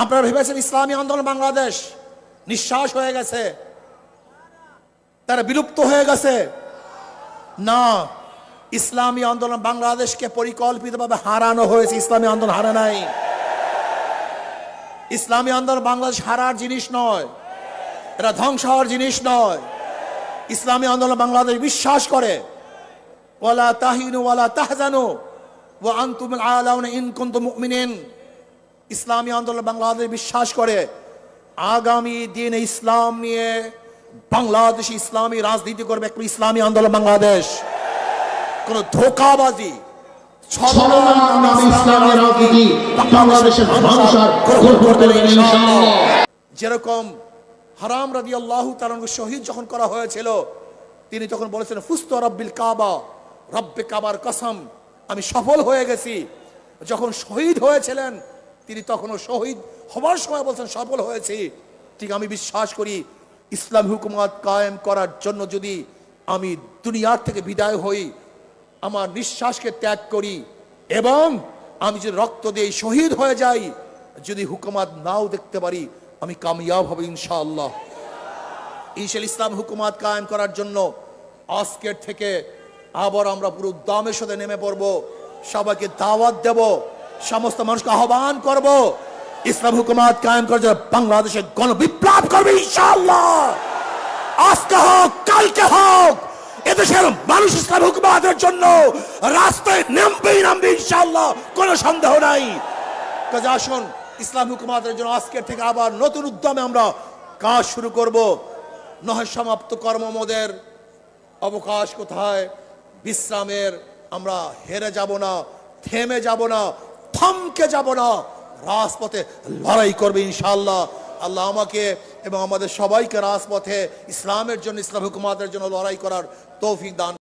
আপনারা ভেবেছেন ইসলামী আন্দোলন বাংলাদেশ নিঃশ্বাস হয়ে গেছে, তারা বিলুপ্ত হয়ে গেছে? না, ইসলামী আন্দোলন বাংলাদেশকে পরিকল্পিতভাবে হারানো হয়েছে। ইসলামী আন্দোলন হারে নাই। ইসলামী আন্দোলন বাংলাদেশ হারার জিনিস নয়, এটা ধ্বংস হওয়ার জিনিস নয়। ইসলামী আন্দোলন বাংলাদেশ বিশ্বাস করে ওয়ালা তাহিনু ওয়ালা তাহজানু ওয়া আনতুমুল আলাউনা ইন কুনতুম মুমিনিন। ইসলামী আন্দোলন বাংলাদেশ বিশ্বাস করে আগামী দিনে ইসলাম নিয়ে বাংলাদেশ ইসলামী রাজনীতি করবে একটা ইসলামী আন্দোলন বাংলাদেশ। কোন ধোঁকাবাজি যেরকম হারাম রাদিয়াল্লাহু তাআলা শহীদ যখন করা হয়েছিল, তিনি তখন বলেছেন ফুস্তু রাব্বিল কাবা, রব্বে কাবার কসম, আমি সফল হয়ে গেছি। যখন শহীদ হয়েছিলেন তিনি তখনও শহীদ হবার সময় বলছেন সফল হয়েছি। ঠিক আমি বিশ্বাস করি ইসলামী হুকুমত কায়েম করার জন্য যদি আমি দুনিয়ার থেকে বিদায় হই, আমার নিঃশ্বাসকে ত্যাগ করি এবং আমি যদি রক্ত দিয়ে শহীদ হয়ে যাই, যদি হুকুমত নাও দেখতে পারি, আমি কামিয়াব হব ইনশাআল্লাহ। ইসলাম হুকুমত কায়েম করার জন্য আজকের থেকে আবার আমরা পুরো উদ্যমের সাথে নেমে পড়ব। সবাইকে দাওয়াত দেব, সমস্ত মানুষকে আহ্বান করব ইসলাম হুকুমত কায়েম করার জন্য বাংলাদেশে গণবিপ্লব করবে ইনশাআল্লাহ। আজকে হোক কালকে হোক, এদেশের মানুষ ইসলাম হুকুমতের জন্য রাস্তায় নামবে ইনশাআল্লাহ, কোনো সন্দেহ নাই। কাজে আসুন ইসলাম হুকুমতের জন্য আজকের থেকে আবার নতুন উদ্যমে আমরা কাজ শুরু করব। নহে সমাপ্ত কর্মমোদের অবকাশ কোথায়, বিশ্রামের আমরা হেরে যাব না, থেমে যাব না, থমকে যাব না, রাজপথে লড়াই করবে ইনশাআল্লাহ। আল্লাহ আমাকে এবং আমাদের সবাইকে রাজপথে ইসলামের জন্য, ইসলাম হুকুমতের জন্য লড়াই করার তৌফিক দান।